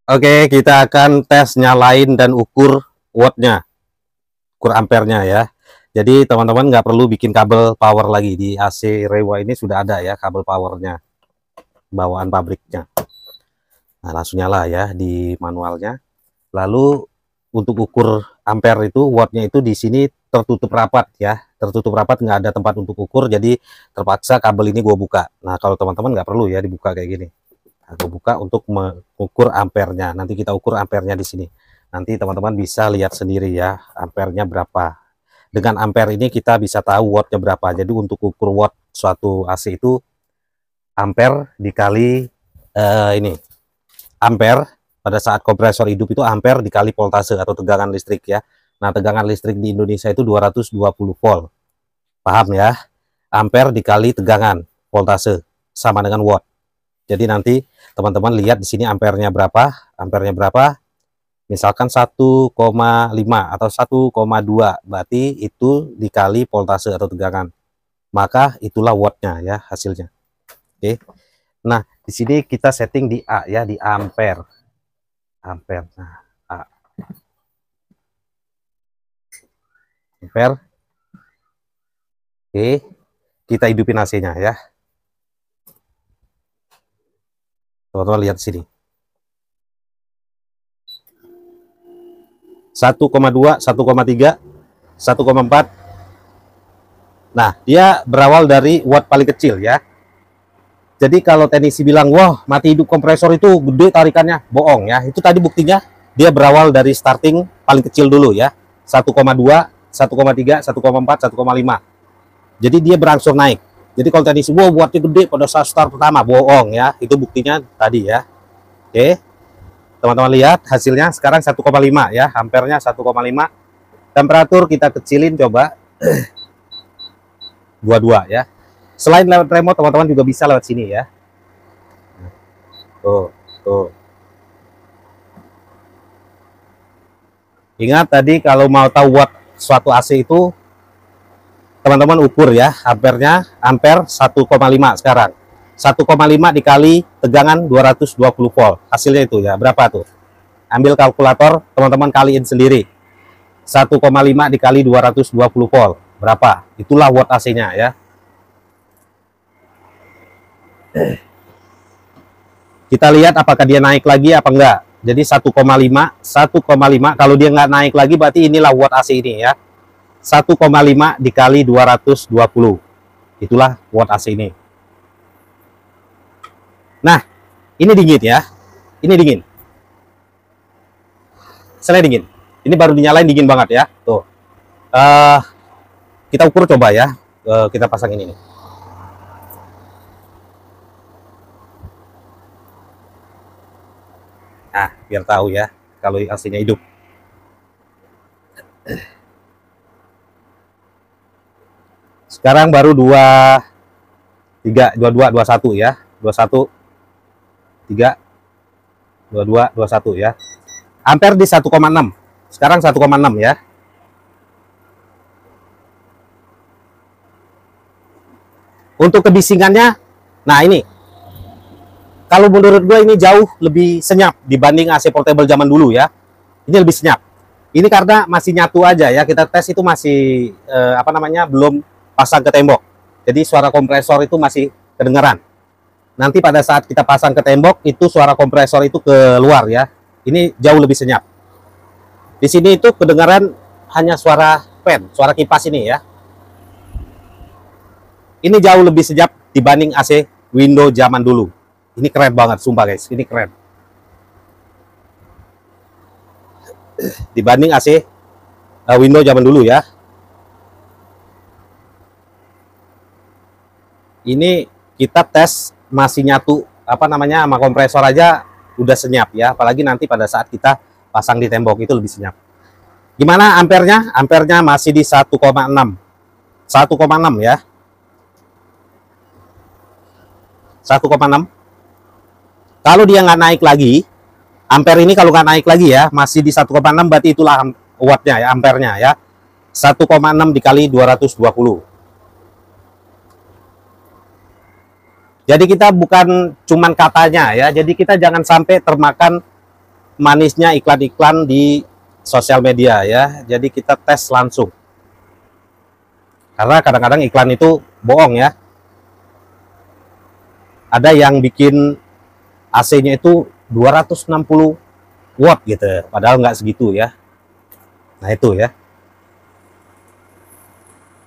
Oke, kita akan tes nyalain dan ukur wattnya, ukur ampernya ya. Jadi teman-teman nggak perlu bikin kabel power lagi, di AC Rewa ini sudah ada ya kabel powernya, bawaan pabriknya. Nah, langsung nyala ya di manualnya. Lalu untuk ukur ampere itu, wattnya itu di sini tertutup rapat ya, tertutup rapat, nggak ada tempat untuk ukur, jadi terpaksa kabel ini gue buka. Nah, kalau teman-teman nggak perlu ya dibuka kayak gini. Aku buka untuk mengukur ampernya. Nanti kita ukur ampernya di sini. Nanti teman-teman bisa lihat sendiri ya ampernya berapa. Dengan ampere ini kita bisa tahu wattnya berapa. Jadi untuk ukur watt suatu AC itu ampere dikali ini ampere pada saat kompresor hidup itu ampere dikali voltase atau tegangan listrik ya. Nah, tegangan listrik di Indonesia itu 220 volt. Paham ya? Ampere dikali tegangan voltase sama dengan watt. Jadi nanti teman-teman lihat di sini ampernya berapa, misalkan 1,5 atau 1,2, berarti itu dikali voltase atau tegangan. Maka itulah wattnya ya hasilnya. Oke. Nah, di sini kita setting di A ya, di ampere. Ampere. Nah, A. Ampere. Oke. Kita hidupin AC-nya ya. Teman-teman lihat sini. 1,2, 1,3, 1,4. Nah, dia berawal dari watt paling kecil ya. Jadi kalau teknisi bilang, wah mati hidup kompresor itu gede tarikannya, bohong ya. Itu tadi buktinya dia berawal dari starting paling kecil dulu ya. 1,2, 1,3, 1,4, 1,5. Jadi dia berangsur naik. Jadi kalau teknisi, wah wattnya gede pada saat start pertama, bohong ya. Itu buktinya tadi ya. Oke. Teman-teman lihat hasilnya sekarang 1,5 ya, ampernya 1,5. Temperatur kita kecilin coba 22 ya. Selain lewat remote, teman-teman juga bisa lewat sini ya. Tuh. Ingat tadi kalau mau tahu watt suatu AC itu teman-teman ukur ya, ampernya, ampere 1,5 sekarang. 1,5 dikali tegangan 220 volt. Hasilnya itu ya, berapa tuh? Ambil kalkulator, teman-teman kaliin sendiri. 1,5 dikali 220 volt. Berapa? Itulah watt AC-nya ya. Kita lihat apakah dia naik lagi apa enggak. Jadi 1,5 kalau dia nggak naik lagi berarti inilah watt AC ini ya. 1,5 dikali 220. Itulah watt AC ini. Nah, ini dingin ya. Ini dingin. Selai dingin. Ini baru dinyalain dingin banget ya. Tuh. Kita ukur coba ya. Kita pasang ini nih. Nah, biar tahu ya kalau AC-nya hidup. Sekarang baru 23, 22, 21 ya. 21, 3, 22, 21 ya. Ampere di 1,6. Sekarang 1,6 ya. Untuk kebisingannya, nah ini. Kalau menurut gue ini jauh lebih senyap dibanding AC portable zaman dulu ya. Ini lebih senyap. Ini karena masih nyatu aja ya. Kita tes itu masih belum pasang ke tembok. Jadi suara kompresor itu masih kedengaran. Nanti pada saat kita pasang ke tembok itu suara kompresor itu keluar ya. Ini jauh lebih senyap. Di sini itu kedengaran hanya suara fan, suara kipas ini ya. Ini jauh lebih senyap dibanding AC window zaman dulu. Ini keren banget, sumpah guys. Ini keren. Dibanding AC window zaman dulu ya. Ini kita tes masih nyatu sama kompresor aja udah senyap ya, apalagi nanti pada saat kita pasang di tembok itu lebih senyap. Gimana ampernya? Ampernya masih di 1,6 ya, 1,6. Kalau dia nggak naik lagi, ampere ini kalau nggak naik lagi ya, masih di 1,6, berarti itulah wattnya ya, ampernya ya, 1,6 dikali 220. Jadi kita bukan cuman katanya ya, jadi kita jangan sampai termakan manisnya iklan-iklan di sosial media ya. Jadi kita tes langsung. Karena kadang-kadang iklan itu bohong ya. Ada yang bikin AC-nya itu 260 watt gitu, padahal nggak segitu ya. Nah itu ya.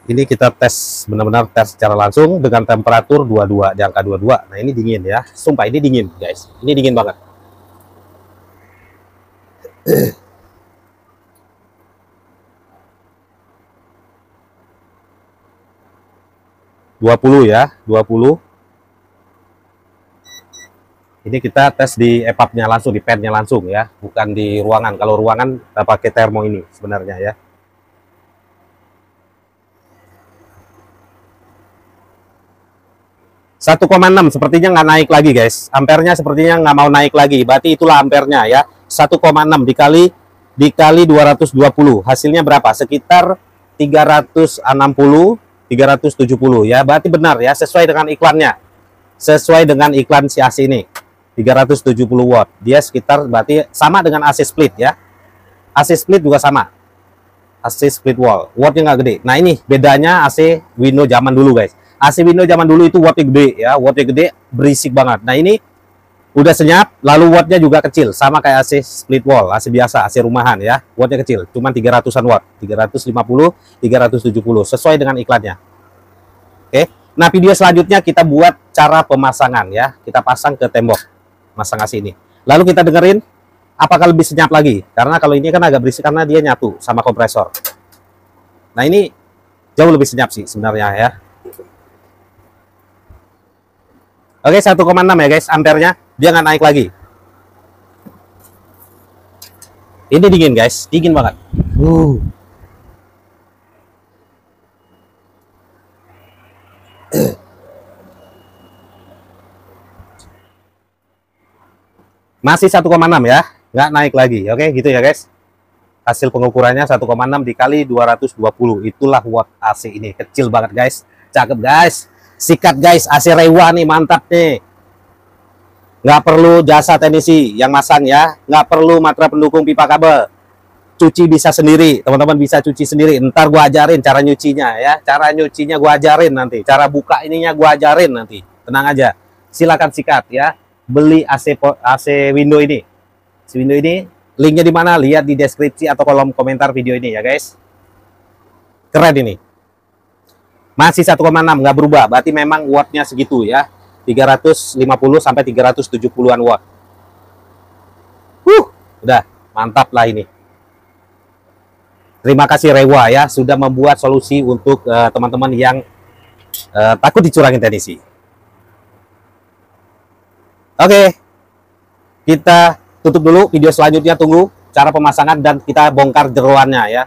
Ini kita tes, benar-benar tes secara langsung dengan temperatur 22, di angka 22. Nah ini dingin ya, sumpah ini dingin guys. Ini dingin banget. 20 ya, 20. Ini kita tes di EPAP-nya langsung, di pen-nya langsung ya, bukan di ruangan. Kalau ruangan kita pakai termo ini sebenarnya ya. Satu 1,6 sepertinya nggak naik lagi guys. Ampernya sepertinya nggak mau naik lagi. Berarti itulah ampernya ya. 1,6 dikali 220. Hasilnya berapa? Sekitar 360, 370 ya. Berarti benar ya, sesuai dengan iklannya. Sesuai dengan iklan si AC ini. 370 watt. Dia sekitar berarti sama dengan AC split ya. AC split juga sama. AC split wall. Wattnya nggak gede. Nah ini bedanya AC Windows zaman dulu guys. AC Windows zaman dulu itu wattnya gede ya. Wattnya gede, berisik banget. Nah ini udah senyap, lalu wattnya juga kecil. Sama kayak AC split wall, AC biasa, AC rumahan ya. Wattnya kecil, cuman 300-an watt. 350, 370. Sesuai dengan iklannya. Oke. Nah video selanjutnya kita buat cara pemasangan ya. Kita pasang ke tembok. Masang AC ini. Lalu kita dengerin apakah lebih senyap lagi. Karena kalau ini kan agak berisik karena dia nyatu sama kompresor. Nah ini jauh lebih senyap sih sebenarnya ya. Oke, 1,6 ya guys, ampernya. Dia nggak naik lagi. Ini dingin guys, dingin banget. Masih 1,6 ya, nggak naik lagi. Oke, gitu ya guys. Hasil pengukurannya 1,6 dikali 220. Itulah watt AC ini. Kecil banget guys. Cakep guys. Sikat guys, AC Rewa nih, mantap nih. Nggak perlu jasa teknisi yang masang ya. Nggak perlu matra pendukung pipa kabel. Cuci bisa sendiri, teman-teman bisa cuci sendiri. Ntar gua ajarin cara nyucinya ya. Cara nyucinya gua ajarin nanti. Cara buka ininya gua ajarin nanti. Tenang aja. Silakan sikat ya. Beli AC Windows ini. Si Windows ini linknya di mana? Lihat di deskripsi atau kolom komentar video ini ya guys. Keren ini. Masih 1,6 nggak berubah. Berarti memang wattnya segitu ya. 350 sampai 370-an watt. Udah mantap lah ini. Terima kasih Rewa ya sudah membuat solusi untuk teman-teman yang takut dicurangin teknisi. Oke, kita tutup dulu. Video selanjutnya tunggu cara pemasangan dan kita bongkar jeroannya ya.